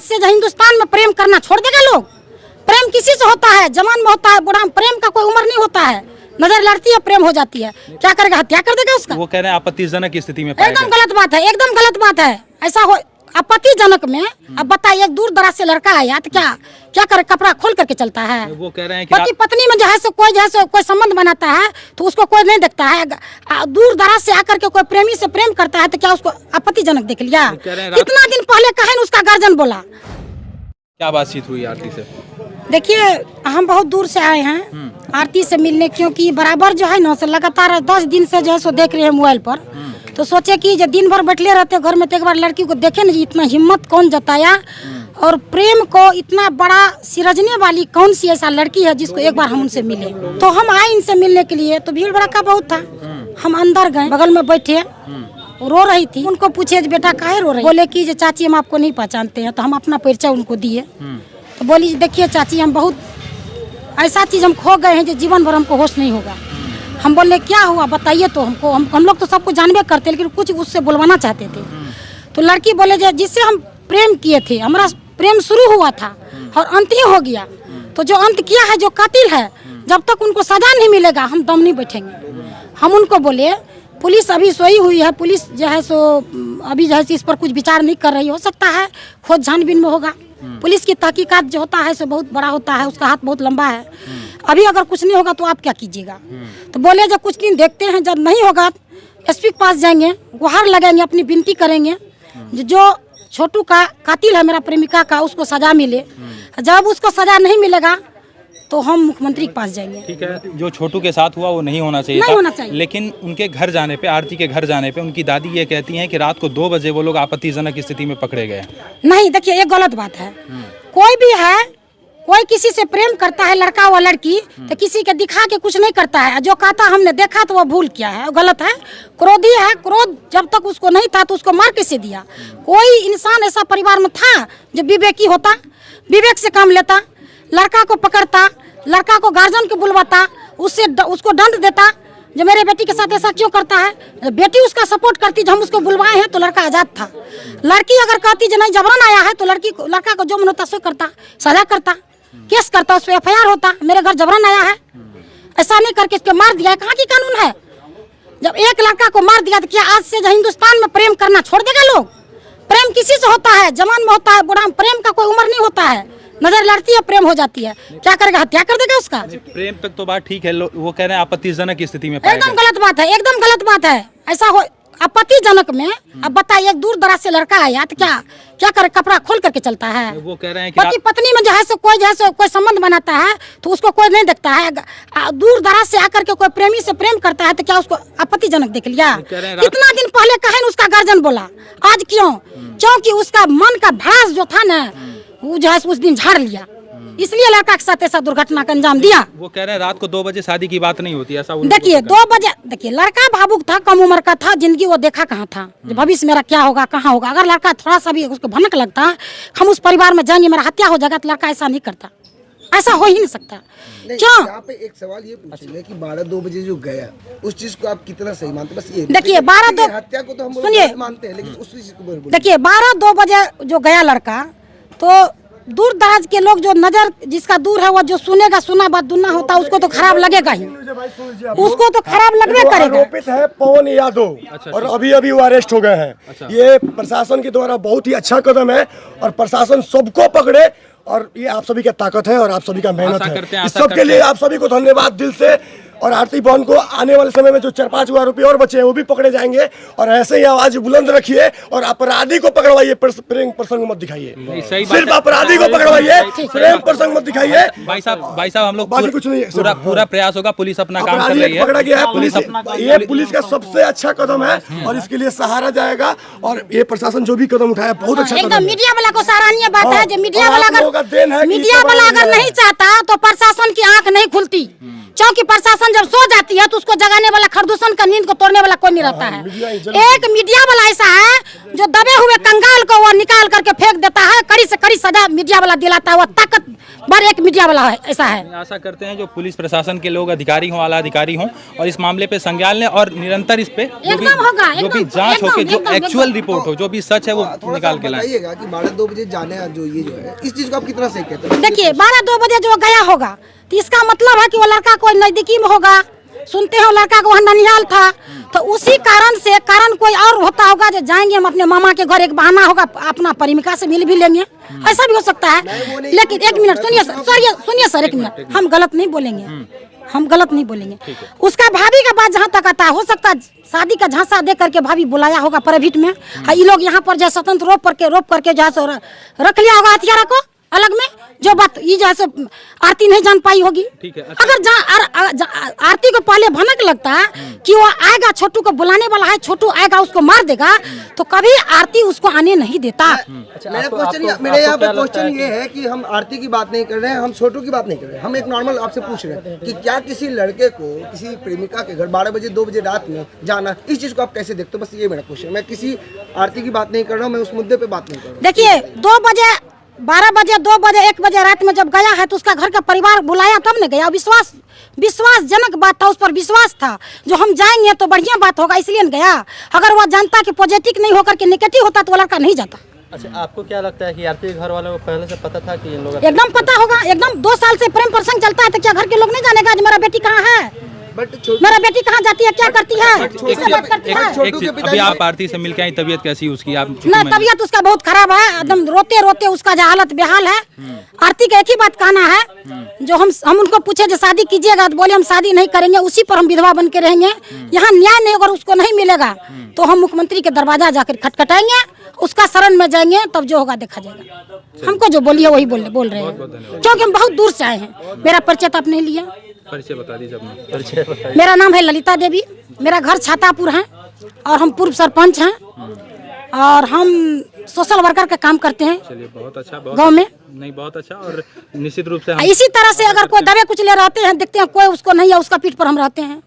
आज से हिंदुस्तान में प्रेम करना छोड़ देगा लोग? प्रेम किसी से होता है, जवान में होता है, बूढ़ा में। प्रेम का कोई उम्र नहीं होता है। नजर लड़ती है, प्रेम हो जाती है, क्या करेगा? हत्या कर देगा उसका। वो कह रहे हैं आपत्तिजनक स्थिति में एकदम गलत बात है, एकदम गलत बात है। ऐसा हो आपत्तिजनक में। अब बताइए, एक दूर दराज से लड़का आया तो क्या करे? कपड़ा खोल करके चलता है। वो कह रहे हैं कि पति पत्नी में जो है कोई संबंध बनाता है तो उसको कोई नहीं देखता है। दूर दराज से आकर के कोई प्रेमी से प्रेम करता है तो क्या उसको आपत्तिजनक देख लिया? कितना दिन पहले कहे न उसका गार्जियन बोला। क्या बातचीत हुई आरती से? देखिए, हम बहुत दूर से आए हैं आरती से मिलने, क्योंकि बराबर जो है ना लगातार 10 दिन से जो है सो देख रहे हैं मोबाइल पर। तो सोचे कि जब दिन भर बैठले रहते घर में तो एक बार लड़की को देखे ना, इतना हिम्मत कौन जताया और प्रेम को इतना बड़ा सिरजने वाली कौन सी ऐसा लड़की है जिसको एक बार हम उनसे मिले। तो हम आए इनसे मिलने के लिए, तो भीड़ भड़का बहुत था। हम अंदर गए, बगल में बैठे, रो रही थी। उनको पूछे बेटा काहे रो रही? बोले कि चाची हम आपको नहीं पहचानते हैं। तो हम अपना परिचय उनको दिए। तो बोली देखिए चाची, हम बहुत ऐसा चीज हम खो गए हैं जो जीवन भर हमको होश नहीं होगा। हम बोले क्या हुआ बताइए तो हमको। हम लोग तो सबको जानबे करते, लेकिन कुछ उससे बुलवाना चाहते थे। तो लड़की बोले जिससे हम प्रेम किए थे, हमारा प्रेम शुरू हुआ था और अंत ही हो गया। तो जो अंत किया है, जो कातिल है, जब तक उनको सजा नहीं मिलेगा हम दम नहीं बैठेंगे। हम उनको बोले पुलिस अभी सोई हुई है, पुलिस जो है सो अभी जो है इस पर कुछ विचार नहीं कर रही। हो सकता है खोज छानबीन में होगा। पुलिस की तहकीकात जो होता है सो बहुत बड़ा होता है, उसका हाथ बहुत लंबा है। अभी अगर कुछ नहीं होगा तो आप क्या कीजिएगा? तो बोले जब कुछ दिन देखते हैं, जब नहीं होगा एसपी के पास जाएंगे, गुहार लगाएंगे, अपनी विनती करेंगे जो छोटू का कातिल है मेरा प्रेमिका का, उसको सजा मिले। जब उसको सजा नहीं मिलेगा तो हम मुख्यमंत्री के पास जाएंगे। ठीक है, जो छोटू के साथ हुआ वो नहीं होना चाहिए, नहीं होना चाहिए। लेकिन उनके घर जाने पे, आरती के घर जाने पे, उनकी दादी ये कहती हैं कि रात को 2 बजे वो लोग आपत्तिजनक स्थिति में पकड़े गए। नहीं, देखिए ये गलत बात है। कोई भी है, कोई किसी से प्रेम करता है, लड़का व लड़की, तो किसी के दिखा के कुछ नहीं करता है। जो कहता हमने देखा तो वो भूल किया है, वो गलत है। क्रोधी है, क्रोध जब तक उसको नहीं था तो उसको मार कैसे दिया? कोई इंसान ऐसा परिवार में था जो विवेकी होता, विवेक से काम लेता, लड़का को पकड़ता, लड़का को गार्जियन को बुलवाता, उसको दंड देता। जो मेरे बेटी के साथ ऐसा क्यों करता है? बेटी उसका सपोर्ट करती, जब हम उसको बुलवाए हैं तो लड़का आजाद था। लड़की अगर कहती जो नहीं जबरन आया है तो लड़का को जो मन होता सो करता, सजा करता, केस करता, उस पर FIR होता। मेरे घर जबरन आया है, ऐसा नहीं करके इसको मार दिया है। कहाँ की कानून है? जब एक लड़का को मार दिया तो क्या आज से हिंदुस्तान में प्रेम करना छोड़ देगा लोग? प्रेम किसी से होता है, जवान में होता है, बूढ़ा में। प्रेम का कोई उम्र नहीं होता है। नजर लड़ती है, प्रेम हो जाती है, क्या करेगा? हत्या कर देगा उसका। प्रेम तक तो बात ठीक है, वो कह रहे हैं आपत्तिजनक स्थिति में एकदम गलत बात है, एकदम गलत बात है। ऐसा हो आपत्तिजनक में। अब बताइए, एक दूर दराज से लड़का आया तो क्या करे? कपड़ा खोल करके चलता है। वो कह रहे हैं कि पति पत्नी में जो है कोई संबंध बनाता है तो उसको कोई नहीं देखता है। दूर दराज से आकर के कोई प्रेमी से प्रेम करता है तो क्या उसको आपत्तिजनक देख लिया? कितना दिन पहले कहे न उसका गार्जियन बोला। आज क्यों? क्योंकि उसका मन का भड़ास जो था ना, वो जो है उस दिन झाड़ लिया, इसलिए लड़का के साथ ऐसा दुर्घटना का अंजाम दिया। वो कह रहे हैं रात को 2 बजे शादी की बात नहीं होती, ऐसा देखिए 2 बजे, देखिए लड़का भावुक था, कम उम्र का था, जिंदगी वो देखा कहाँ था, भविष्य मेरा क्या होगा, कहाँ होगा। अगर लड़का थोड़ा सा भी उसको भनक लगता हम उस परिवार में जाएंगे, मेरा हत्या हो जाएगा, तो लड़का ऐसा नहीं करता, ऐसा हो ही नहीं सकता। क्यों? यहाँ पे एक सवाल ये पूछेंगे कि 12-2 बजे जो गया, उस चीज को आप कितना सही मानते? बस ये देखिए 12-2 हत्या को तो हम सुनिए, मानते हैं, लेकिन उस चीज को देखिए 12-2 बजे जो गया लड़का, तो दूर दराज के लोग जो नजर जिसका दूर है, वो जो सुनेगा, सुना बात दुना होता, उसको तो खराब लगेगा ही, उसको तो खराब लगने करेगा। आरोपित है पवन यादव और अभी वो अरेस्ट हो गए हैं। ये प्रशासन के द्वारा बहुत ही अच्छा कदम है और प्रशासन सबको पकड़े, और ये आप सभी का ताकत है और आप सभी का मेहनत है। इस सब के लिए आप सभी को धन्यवाद दिल से। और आरती बहन को आने वाले समय में जो 4-5 आरोपी और बचे हैं वो भी पकड़े जाएंगे, और ऐसे ही आवाज बुलंद रखिए और अपराधी को पकड़वाइए, प्रेम प्रसंग मत दिखाइए। सिर्फ अपराधी को पकड़वाइए, प्रेम प्रसंग मत दिखाइए। भाई साहब हम लोग बाकी कुछ नहीं है, पूरा प्रयास होगा, पुलिस अपना काम कर रही है। पकड़ा गया है पुलिस, ये पुलिस का सबसे अच्छा कदम है और इसके लिए सहारा जाएगा। और ये प्रशासन जो भी कदम उठाया बहुत अच्छा कदम एकदम। मीडिया वाला को सराहनीय बात है, जो मीडिया वाला देन है, मीडिया वाला अगर नहीं चाहता तो प्रशासन की आंख नहीं खुलती। क्योंकि प्रशासन जब सो जाती है तो उसको जगाने वाला, खरदूषण का नींद को तोड़ने वाला कोई नहीं रहता है। एक मीडिया वाला ऐसा है जो दबे हुए कंगाल को वो निकाल करके फेंक देता है, कड़ी से कड़ी सजा मीडिया वाला दिलाता है, वो ताकतवर एक मीडिया वाला है, ऐसा है। आशा करते हैं जो पुलिस प्रशासन के लोग अधिकारी हों, आला अधिकारी हों और इस मामले पे संज्ञान लें और निरंतर इस पे जो भी जांच होके जो एक्चुअल रिपोर्ट हो, जो भी सच है वो निकाल के लाएं। बताइएगा कि 12-2 बजे जाने जो ये जो है, इस चीज को आप कितना सही कहते हैं? देखिए 12-2 बजे जो गया होगा तो इसका मतलब है कि वो लड़का कोई नजदीकी में होगा। सुनते हो लड़का को वहाँ ननिहाल था, तो उसी कारण कोई और होता होगा जो जाएंगे हम अपने मामा के घर, एक बहाना होगा, अपना प्रेमिका से मिल भी लेंगे, ऐसा भी हो सकता है। लेकिन एक मिनट सुनिए सर, एक मिनट, हम गलत नहीं बोलेंगे, हम गलत नहीं बोलेंगे। उसका भाभी का बात जहाँ तक आता है, हो सकता है शादी का झांसा दे करके भाभी बुलाया होगा प्राइवेट में, ये लोग यहाँ पर जो स्वतंत्र रोप करके जहाँ से रख लिया होगा हथियारा को अलग में, जो बात ये जैसे आरती नहीं जान पाई होगी। अच्छा। अगर आरती को पहले भनक लगता है कि वो आएगा, छोटू को बुलाने वाला है, छोटू आएगा उसको मार देगा, तो कभी आरती उसको आने नहीं देता। मेरे यहाँ पे क्वेश्चन ये है कि हम आरती की बात नहीं कर रहे हैं, हम छोटू की बात नहीं कर रहे हैं, हम एक नॉर्मल आपसे पूछ रहे हैं कि क्या किसी लड़के को किसी प्रेमिका के घर 12 बजे 2 बजे रात में जाना, इस चीज को आप कैसे देखते हो? बस ये मेरा क्वेश्चन। मैं किसी आरती की बात नहीं कर रहा हूँ, मैं उस मुद्दे पे बात नहीं कर रहा हूँ। देखिए 2 बजे 12 बजे 2 बजे 1 बजे रात में जब गया है तो उसका घर का परिवार बुलाया तब न गया। विश्वासजनक बात था, उस पर विश्वास था, जो हम जाएंगे तो बढ़िया बात होगा इसलिए न गया। अगर वो जानता कि पॉजिटिव नहीं होकर के नेगेटिव होता तो वो लड़का नहीं जाता। अच्छा, आपको क्या लगता है कि आरती के घर वालों को पहले से पता था कि इन लोग? एकदम पता होगा, एकदम 2 साल से प्रेम प्रसंग चलता है, तो क्या घर के लोग नहीं जानेगा कि मेरा बेटी कहाँ है, मेरा बेटी कहाँ जाती है, क्या करती है, किससे बात करती है। अभी आप आरती से मिलके आई, तबीयत कैसी उसकी? आप ना तबीयत उसका बहुत खराब है, एकदम रोते रोते उसका जो हालत बेहाल है। आरती का एक ही बात कहना है, जो हम उनको पूछे जो शादी कीजिएगा, तो बोले हम शादी नहीं करेंगे, उसी पर हम विधवा बन के रहेंगे। यहाँ न्याय नहीं, अगर उसको नहीं मिलेगा तो हम मुख्यमंत्री के दरवाजा जाकर खटखटाएंगे, उसका शरण में जाएंगे, तब जो होगा देखा जाएगा। हमको जो बोलिए वही बोल रहे हैं, क्योंकि हम बहुत दूर से आए हैं। मेरा परिचय तो आप नहीं लिया, परिचय बता दीजिए अपना। मेरा नाम है ललिता देवी, मेरा घर छातापुर है और हम पूर्व सरपंच हैं और हम सोशल वर्कर का काम करते हैं। चलिए बहुत अच्छा, गांव में नहीं बहुत अच्छा। और निश्चित रूप से इसी तरह से अगर कोई दबे कुचले रहते हैं, देखते हैं कोई उसको नहीं है, उसका पीठ पर हम रहते हैं।